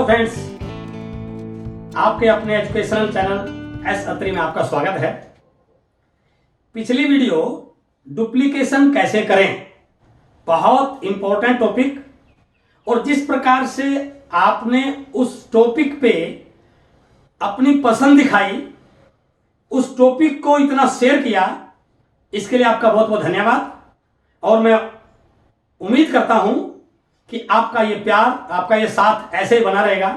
Friends, आपके अपने educational channel S अत्री में आपका स्वागत है। पिछली वीडियो डुप्लीकेशन कैसे करें, बहुत इंपॉर्टेंट टॉपिक, और जिस प्रकार से आपने उस टॉपिक पे अपनी पसंद दिखाई, उस टॉपिक को इतना शेयर किया, इसके लिए आपका बहुत बहुत धन्यवाद। और मैं उम्मीद करता हूं कि आपका ये प्यार, आपका ये साथ ऐसे ही बना रहेगा।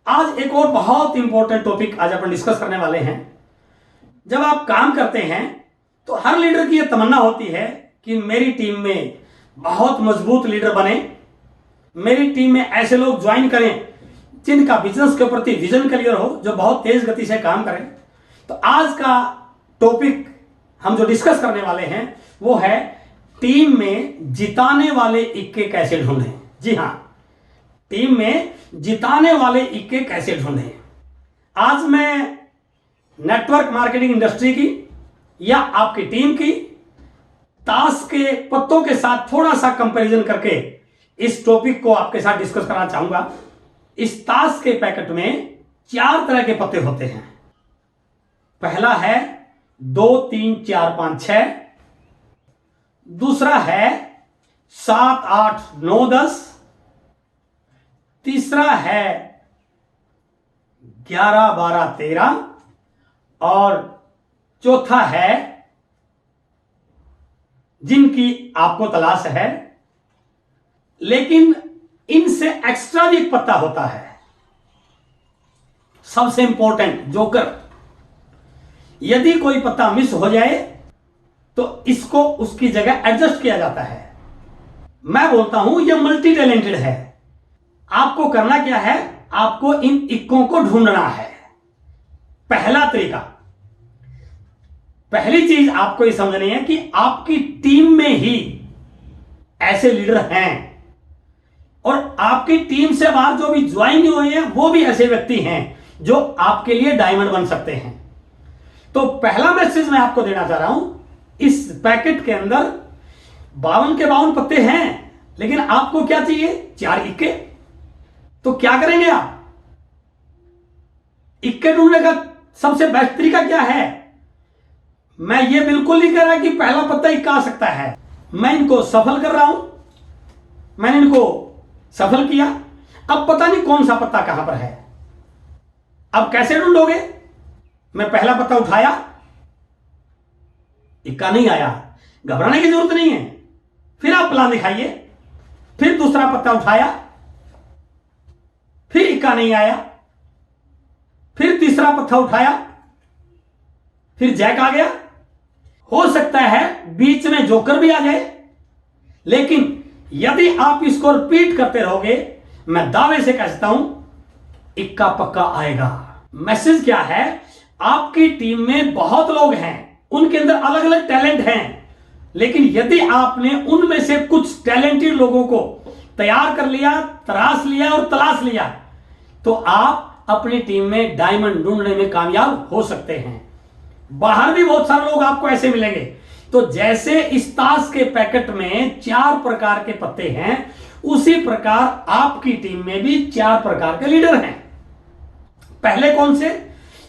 आज एक और बहुत इंपॉर्टेंट टॉपिक आज अपन डिस्कस करने वाले हैं। जब आप काम करते हैं तो हर लीडर की यह तमन्ना होती है कि मेरी टीम में बहुत मजबूत लीडर बने, मेरी टीम में ऐसे लोग ज्वाइन करें जिनका बिजनेस के प्रति विजन क्लियर हो, जो बहुत तेज गति से काम करें। तो आज का टॉपिक हम जो डिस्कस करने वाले हैं वो है टीम में जिताने वाले इक्के कैसे ढूंढें। जी हां, टीम में जिताने वाले इक्के कैसे ढूंढें। आज मैं नेटवर्क मार्केटिंग इंडस्ट्री की या आपकी टीम की ताश के पत्तों के साथ थोड़ा सा कंपैरिजन करके इस टॉपिक को आपके साथ डिस्कस करना चाहूंगा। इस ताश के पैकेट में 4 तरह के पत्ते होते हैं। पहला है 2, 3, 4, 5, 6। दूसरा है 7, 8, 9, 10। तीसरा है 11, 12, 13। और चौथा है जिनकी आपको तलाश है, लेकिन इनसे एक्स्ट्रा भी एक पत्ता होता है, सबसे इंपॉर्टेंट जोकर। यदि कोई पत्ता मिस हो जाए तो इसको उसकी जगह एडजस्ट किया जाता है। मैं बोलता हूं यह मल्टी टैलेंटेड है। आपको करना क्या है, आपको इन इक्कों को ढूंढना है। पहला तरीका, पहली चीज आपको यह समझनी है कि आपकी टीम में ही ऐसे लीडर हैं, और आपकी टीम से बाहर जो भी ज्वाइन हुए हैं वो भी ऐसे व्यक्ति हैं जो आपके लिए डायमंड बन सकते हैं। तो पहला मैसेज मैं आपको देना चाह रहा हूं, इस पैकेट के अंदर 52 के 52 पत्ते हैं, लेकिन आपको क्या चाहिए, 4 इक्के। तो क्या करेंगे आप? इक्के ढूंढने का सबसे बेस्ट तरीका क्या है? मैं ये बिल्कुल नहीं कह रहा कि पहला पत्ता इक्का आ सकता है। मैं इनको सफल कर रहा हूं, मैंने इनको सफल किया। अब पता नहीं कौन सा पत्ता कहां पर है। अब कैसे ढूंढोगे? मैं पहला पत्ता उठाया, इक्का नहीं आया, घबराने की जरूरत नहीं है। फिर आप प्लान दिखाइए। फिर दूसरा पत्ता उठाया, फिर इक्का नहीं आया। फिर तीसरा पत्ता उठाया, फिर जैक आ गया। हो सकता है बीच में जोकर भी आ जाए, लेकिन यदि आप इसको रिपीट करते रहोगे, मैं दावे से कह सकता हूं इक्का पक्का आएगा। मैसेज क्या है? आपकी टीम में बहुत लोग हैं, उनके अंदर अलग अलग टैलेंट हैं, लेकिन यदि आपने उनमें से कुछ टैलेंटेड लोगों को तैयार कर लिया, तराश लिया और तलाश लिया, तो आप अपनी टीम में डायमंड ढूंढने में कामयाब हो सकते हैं। बाहर भी बहुत सारे लोग आपको ऐसे मिलेंगे। तो जैसे इस ताश के पैकेट में 4 प्रकार के पत्ते हैं, उसी प्रकार आपकी टीम में भी 4 प्रकार के लीडर हैं। पहले कौन से?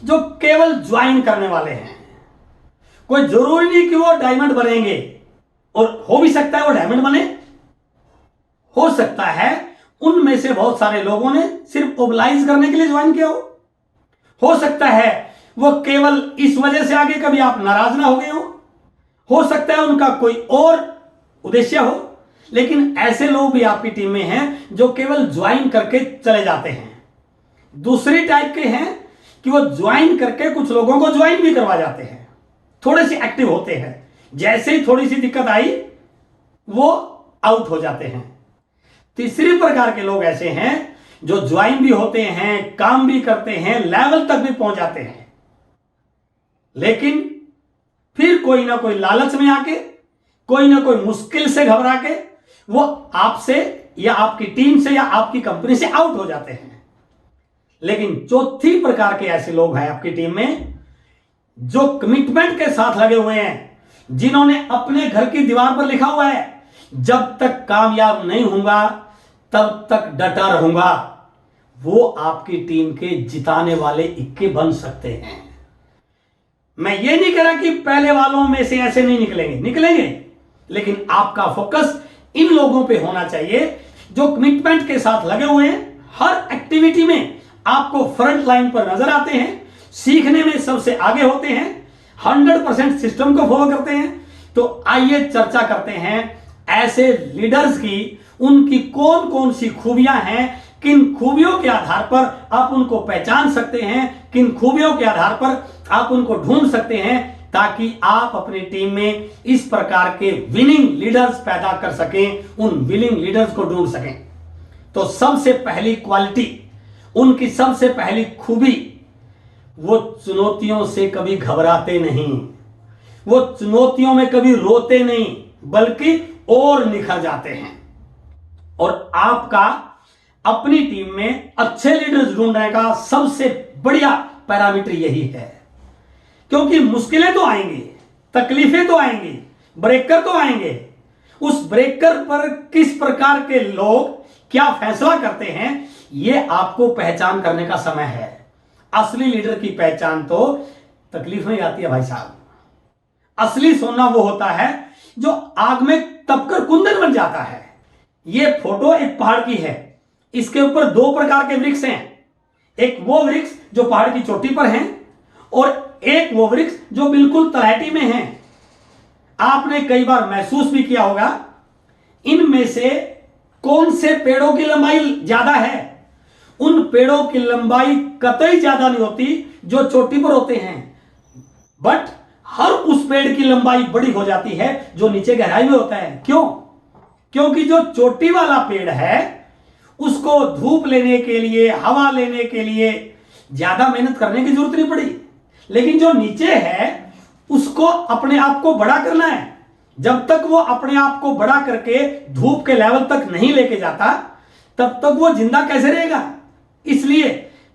जो केवल ज्वाइन करने वाले हैं। कोई जरूरी नहीं कि वो डायमंड बनेंगे, और हो भी सकता है वो डायमंड बने, हो सकता है उनमें से बहुत सारे लोगों ने सिर्फ ओबलाइज करने के लिए ज्वाइन किया हो सकता है वो केवल इस वजह से आगे कभी आप नाराज ना हो गए हो सकता है उनका कोई और उद्देश्य हो, लेकिन ऐसे लोग भी आपकी टीम में हैं जो केवल ज्वाइन करके चले जाते हैं। दूसरी टाइप के हैं कि वो ज्वाइन करके कुछ लोगों को ज्वाइन भी करवा जाते हैं, थोड़े से एक्टिव होते हैं, जैसे ही थोड़ी सी दिक्कत आई वो आउट हो जाते हैं। तीसरी प्रकार के लोग ऐसे हैं जो ज्वाइन भी होते हैं, काम भी करते हैं, लेवल तक भी पहुंच जाते हैं, लेकिन फिर कोई ना कोई लालच में आके, कोई ना कोई मुश्किल से घबरा के वो आपसे या आपकी टीम से या आपकी कंपनी से आउट हो जाते हैं। लेकिन चौथी प्रकार के ऐसे लोग हैं आपकी टीम में जो कमिटमेंट के साथ लगे हुए हैं, जिन्होंने अपने घर की दीवार पर लिखा हुआ है, जब तक कामयाब नहीं होऊंगा तब तक डटा रहूंगा। वो आपकी टीम के जिताने वाले इक्के बन सकते हैं। मैं ये नहीं कह रहा कि पहले वालों में से ऐसे नहीं निकलेंगे, निकलेंगे, लेकिन आपका फोकस इन लोगों पे होना चाहिए जो कमिटमेंट के साथ लगे हुए हैं, हर एक्टिविटी में आपको फ्रंट लाइन पर नजर आते हैं, सीखने में सबसे आगे होते हैं, 100% सिस्टम को फॉलो करते हैं। तो आइए चर्चा करते हैं ऐसे लीडर्स की, उनकी कौन कौन सी खूबियां हैं, किन खूबियों के आधार पर आप उनको पहचान सकते हैं, किन खूबियों के आधार पर आप उनको ढूंढ सकते हैं, ताकि आप अपनी टीम में इस प्रकार के विनिंग लीडर्स पैदा कर सकें, उन विनिंग लीडर्स को ढूंढ सकें। तो सबसे पहली क्वालिटी, उनकी सबसे पहली खूबी, वो चुनौतियों से कभी घबराते नहीं, वो चुनौतियों में कभी रोते नहीं, बल्कि और निखर जाते हैं। और आपका अपनी टीम में अच्छे लीडर्स ढूंढने का सबसे बढ़िया पैरामीटर यही है, क्योंकि मुश्किलें तो आएंगी, तकलीफें तो आएंगी, ब्रेकर तो आएंगे। उस ब्रेकर पर किस प्रकार के लोग क्या फैसला करते हैं, यह आपको पहचान करने का समय है। असली लीडर की पहचान तो तकलीफ में आती है भाई साहब। असली सोना वो होता है जो आग में तपकर कुंदन बन जाता है। यह फोटो एक पहाड़ की है, इसके ऊपर दो प्रकार के वृक्ष हैं, एक वो वृक्ष जो पहाड़ की चोटी पर हैं और एक वो वृक्ष जो बिल्कुल तलहटी में है। आपने कई बार महसूस भी किया होगा, इनमें से कौन से पेड़ों की लंबाई ज्यादा है। उन पेड़ों की लंबाई कतई ज्यादा नहीं होती जो चोटी पर होते हैं, बट हर उस पेड़ की लंबाई बड़ी हो जाती है जो नीचे गहराई में होता है। क्यों? क्योंकि जो चोटी वाला पेड़ है उसको धूप लेने के लिए, हवा लेने के लिए ज्यादा मेहनत करने की जरूरत नहीं पड़ी, लेकिन जो नीचे है उसको अपने आप को बड़ा करना है। जब तक वो अपने आप को बड़ा करके धूप के लेवल तक नहीं लेके जाता, तब तक वो जिंदा कैसे रहेगा। इसलिए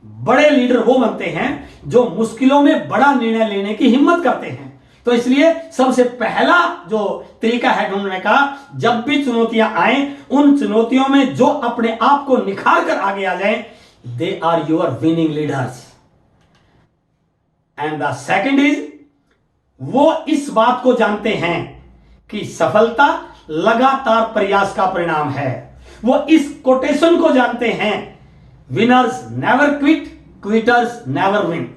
बड़े लीडर वो बनते हैं जो मुश्किलों में बड़ा निर्णय लेने की हिम्मत करते हैं। तो इसलिए सबसे पहला जो तरीका है ढूंढने का, जब भी चुनौतियां आए, उन चुनौतियों में जो अपने आप को निखार कर आगे आ जाएं, they are your winning leaders. And the second is, वो इस बात को जानते हैं कि सफलता लगातार प्रयास का परिणाम है। वो इस कोटेशन को जानते हैं, winners never quit, quitters never win.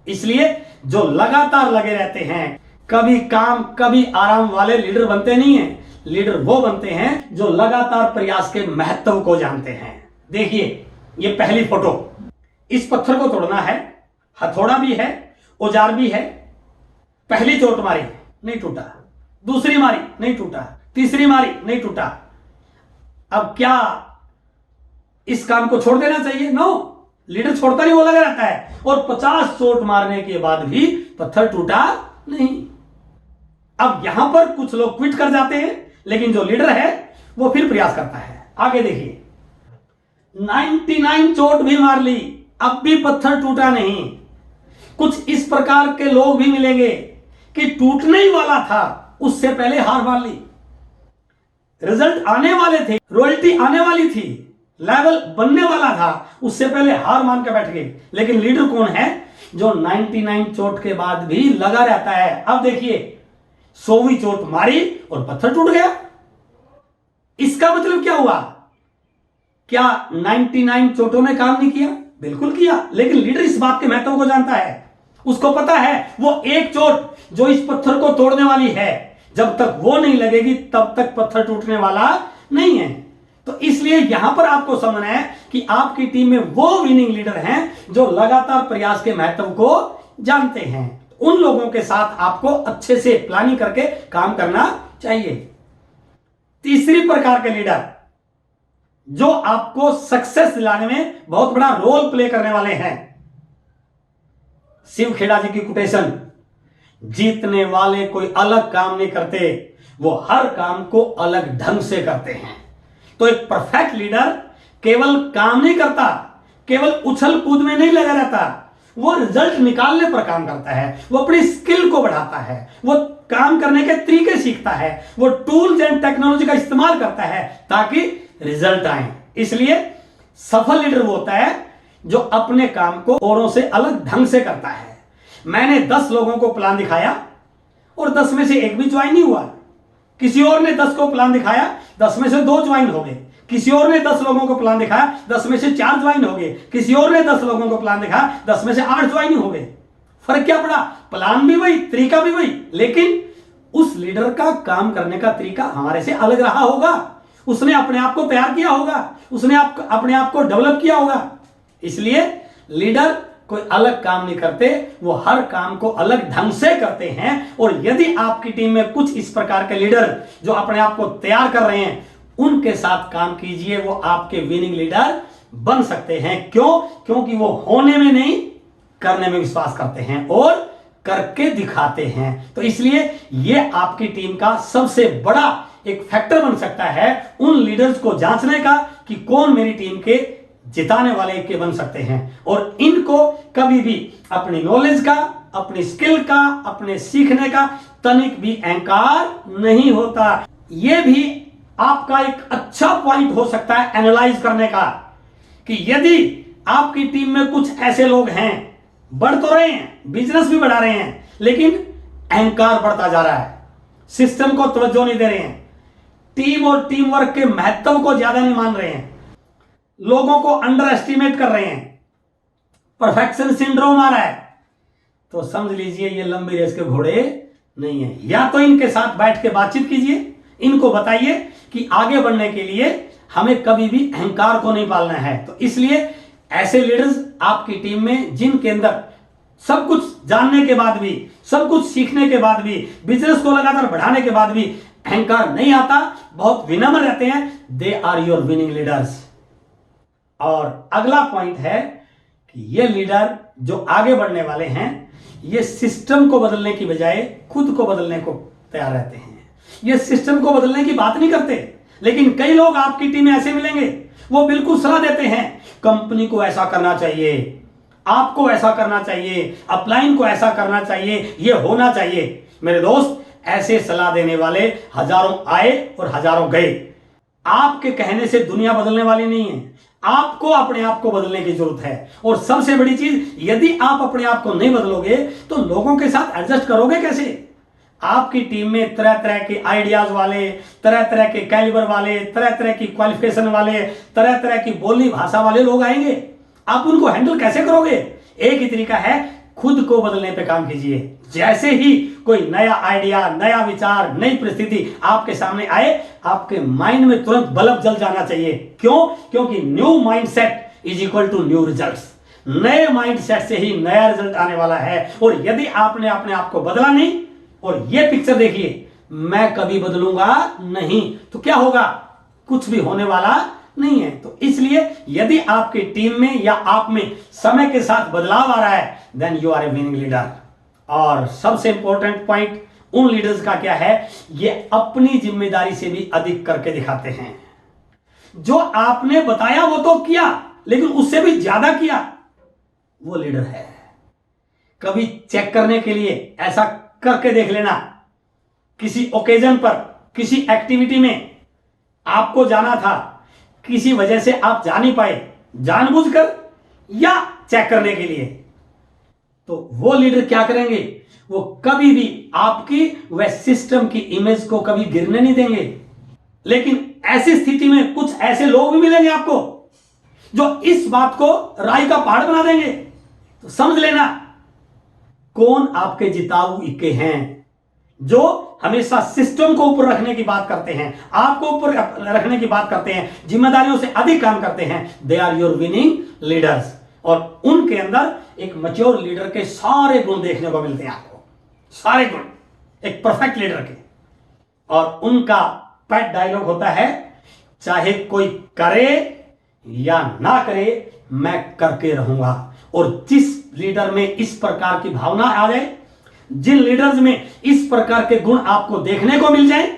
इसलिए जो लगातार लगे रहते हैं, कभी काम कभी आराम वाले लीडर बनते नहीं हैं। लीडर वो बनते हैं जो लगातार प्रयास के महत्व को जानते हैं। देखिए ये पहली फोटो, इस पत्थर को तोड़ना है, हथौड़ा भी है, औजार भी है। पहली चोट मारी, नहीं टूटा, दूसरी मारी, नहीं टूटा, तीसरी मारी, नहीं टूटा। अब क्या इस काम को छोड़ देना चाहिए? नो, लीडर छोड़ता नहीं, वो लगा रहता है। और 50 चोट मारने के बाद भी पत्थर टूटा नहीं। अब यहां पर कुछ लोग क्विट कर जाते हैं, लेकिन जो लीडर है वो फिर प्रयास करता है। आगे देखिए, 99 चोट भी मार ली, अब भी पत्थर टूटा नहीं। कुछ इस प्रकार के लोग भी मिलेंगे कि टूटने ही वाला था, उससे पहले हार मान ली। रिजल्ट आने वाले थे, रॉयल्टी आने वाली थी, लेवल बनने वाला था, उससे पहले हार मान के बैठ गए। लेकिन लीडर कौन है? जो 99 चोट के बाद भी लगा रहता है। अब देखिए, 100वीं चोट मारी और पत्थर टूट गया। इसका मतलब क्या हुआ? क्या 99 चोटों में काम नहीं किया? बिल्कुल किया, लेकिन लीडर इस बात के महत्व को जानता है। उसको पता है वो एक चोट जो इस पत्थर को तोड़ने वाली है, जब तक वो नहीं लगेगी तब तक पत्थर टूटने वाला नहीं है। तो इसलिए यहां पर आपको समझना है कि आपकी टीम में वो विनिंग लीडर हैं जो लगातार प्रयास के महत्व को जानते हैं। उन लोगों के साथ आपको अच्छे से प्लानिंग करके काम करना चाहिए। तीसरी प्रकार के लीडर जो आपको सक्सेस दिलाने में बहुत बड़ा रोल प्ले करने वाले हैं, शिव खेड़ा जी की कोटेशन, जीतने वाले कोई अलग काम नहीं करते, वो हर काम को अलग ढंग से करते हैं। तो एक परफेक्ट लीडर केवल काम नहीं करता, केवल उछल कूद में नहीं लगा रहता, वो रिजल्ट निकालने पर काम करता है। वो अपनी स्किल को बढ़ाता है, वो काम करने के तरीके सीखता है, वो टूल्स एंड टेक्नोलॉजी का इस्तेमाल करता है ताकि रिजल्ट आए। इसलिए सफल लीडर वो होता है जो अपने काम को औरों से अलग ढंग से करता है। मैंने 10 लोगों को प्लान दिखाया और 10 में से एक भी ज्वाइन नहीं हुआ। किसी और ने 10 को प्लान दिखाया, 10 में से 2 ज्वाइन हो गए। किसी और ने 10 लोगों को प्लान दिखाया, 10 में से 4 ज्वाइन हो गए। किसी और ने 10 लोगों को प्लान दिखाया, 10 में से 8 ज्वाइन हो गए। फर्क क्या पड़ा? प्लान भी वही, तरीका भी वही, लेकिन उस लीडर का काम करने का तरीका हमारे से अलग रहा होगा। उसने अपने आप को तैयार किया होगा, उसने अपने आप को डेवलप किया होगा। इसलिए लीडर कोई अलग काम नहीं करते, वो हर काम को अलग ढंग से करते हैं। और यदि आपकी टीम में कुछ इस प्रकार के लीडर जो अपने आप को तैयार कर रहे हैं, उनके साथ काम कीजिए, वो आपके विनिंग लीडर बन सकते हैं। क्यों? क्योंकि वो होने में नहीं, करने में विश्वास करते हैं और करके दिखाते हैं। तो इसलिए ये आपकी टीम का सबसे बड़ा एक फैक्टर बन सकता है उन लीडर्स को जांचने का कि कौन मेरी टीम के जिताने वाले के बन सकते हैं। और इनको कभी भी अपनी नॉलेज का, अपनी स्किल का, अपने सीखने का तनिक भी अहंकार नहीं होता। यह भी आपका एक अच्छा पॉइंट हो सकता है एनालाइज करने का कि यदि आपकी टीम में कुछ ऐसे लोग हैं, बढ़ तो रहे हैं, बिजनेस भी बढ़ा रहे हैं, लेकिन अहंकार बढ़ता जा रहा है, सिस्टम को तवज्जो नहीं दे रहे हैं, टीम और टीम वर्क के महत्व को ज्यादा नहीं मान रहे हैं, लोगों को अंडर एस्टिमेट कर रहे हैं, परफेक्शन सिंड्रोम आ रहा है, तो समझ लीजिए ये लंबी रेस के घोड़े नहीं है। या तो इनके साथ बैठ के बातचीत कीजिए, इनको बताइए कि आगे बढ़ने के लिए हमें कभी भी अहंकार को नहीं पालना है। तो इसलिए ऐसे लीडर्स आपकी टीम में जिनके अंदर सब कुछ जानने के बाद भी, सब कुछ सीखने के बाद भी, बिजनेस को लगातार बढ़ाने के बाद भी अहंकार नहीं आता, बहुत विनम्र रहते हैं, they are your winning leaders. और अगला पॉइंट है कि ये लीडर जो आगे बढ़ने वाले हैं, ये सिस्टम को बदलने की बजाय खुद को बदलने को तैयार रहते हैं। ये सिस्टम को बदलने की बात नहीं करते, लेकिन कई लोग आपकी टीम में ऐसे मिलेंगे, वो बिल्कुल सलाह देते हैं, कंपनी को ऐसा करना चाहिए, आपको ऐसा करना चाहिए, अपलाइन को ऐसा करना चाहिए, ये होना चाहिए। मेरे दोस्त, ऐसे सलाह देने वाले हजारों आए और हजारों गए। आपके कहने से दुनिया बदलने वाली नहीं है, आपको अपने आप को बदलने की जरूरत है। और सबसे बड़ी चीज, यदि आप अपने आप को नहीं बदलोगे तो लोगों के साथ एडजस्ट करोगे कैसे? आपकी टीम में तरह तरह के आइडियाज वाले, तरह तरह के कैलिबर वाले, तरह तरह की क्वालिफिकेशन वाले, तरह तरह की बोलनी भाषा वाले लोग आएंगे। आप उनको हैंडल कैसे करोगे? एक ही तरीका है, खुद को बदलने पे काम कीजिए। जैसे ही कोई नया आइडिया, नया विचार, नई परिस्थिति आपके सामने आए, आपके माइंड में तुरंत बल्ब जल जाना चाहिए। क्यों? क्योंकि new mindset is equal to new results. नए माइंडसेट से ही नया रिजल्ट आने वाला है। और यदि आपने अपने आप को बदला नहीं, और ये पिक्चर देखिए, मैं कभी बदलूंगा नहीं, तो क्या होगा? कुछ भी होने वाला नहीं है। तो इसलिए यदि आपकी टीम में या आप में समय के साथ बदलाव आ रहा है, then you are a winning leader. और सबसे इंपॉर्टेंट पॉइंट उन लीडर्स का क्या है? ये अपनी जिम्मेदारी से भी अधिक करके दिखाते हैं। जो आपने बताया वो तो किया, लेकिन उससे भी ज्यादा किया, वो लीडर है। कभी चेक करने के लिए ऐसा करके देख लेना, किसी ओकेजन पर, किसी एक्टिविटी में आपको जाना था, किसी वजह से आप जा नहीं पाए, जानबूझकर या चेक करने के लिए, तो वो लीडर क्या करेंगे? वो कभी भी आपकी व सिस्टम की इमेज को कभी गिरने नहीं देंगे। लेकिन ऐसी स्थिति में कुछ ऐसे लोग भी मिलेंगे आपको जो इस बात को राई का पहाड़ बना देंगे। तो समझ लेना, कौन आपके जिताऊ इक्के हैं, जो हमेशा सिस्टम को ऊपर रखने की बात करते हैं, आपको ऊपर रखने की बात करते हैं, जिम्मेदारियों से अधिक काम करते हैं। They are your winning leaders. और उनके अंदर एक मैच्योर लीडर के सारे गुण देखने को मिलते हैं आपको, सारे गुण एक परफेक्ट लीडर के। और उनका पेट डायलॉग होता है, चाहे कोई करे या ना करे, मैं करके रहूंगा। और जिस लीडर में इस प्रकार की भावना आ जाए, जिन लीडर्स में इस प्रकार के गुण आपको देखने को मिल जाए,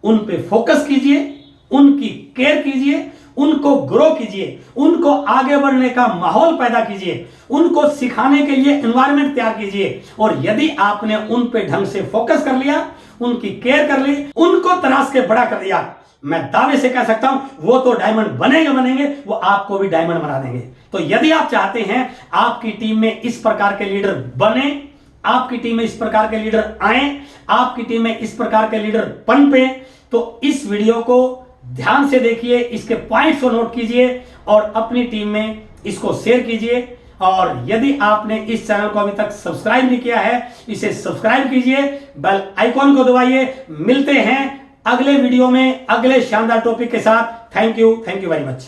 उन पे फोकस कीजिए, उनकी केयर कीजिए, उनको ग्रो कीजिए, उनको आगे बढ़ने का माहौल पैदा कीजिए, उनको सिखाने के लिए एनवायरनमेंट तैयार कीजिए। और यदि आपने उन पे ढंग से फोकस कर लिया, उनकी केयर कर ली, उनको तराश के बड़ा कर दिया, मैं दावे से कह सकता हूं वो तो डायमंड बनेंगे, वो आपको भी डायमंड बना देंगे। तो यदि आप चाहते हैं आपकी टीम में इस प्रकार के लीडर बने, आपकी टीम में इस प्रकार के लीडर आए, आपकी टीम में इस प्रकार के लीडर पनपे, तो इस वीडियो को ध्यान से देखिए, इसके पॉइंट्स को नोट कीजिए और अपनी टीम में इसको शेयर कीजिए। और यदि आपने इस चैनल को अभी तक सब्सक्राइब नहीं किया है, इसे सब्सक्राइब कीजिए, बेल आइकॉन को दबाइए। मिलते हैं अगले वीडियो में अगले शानदार टॉपिक के साथ। Thank you very much.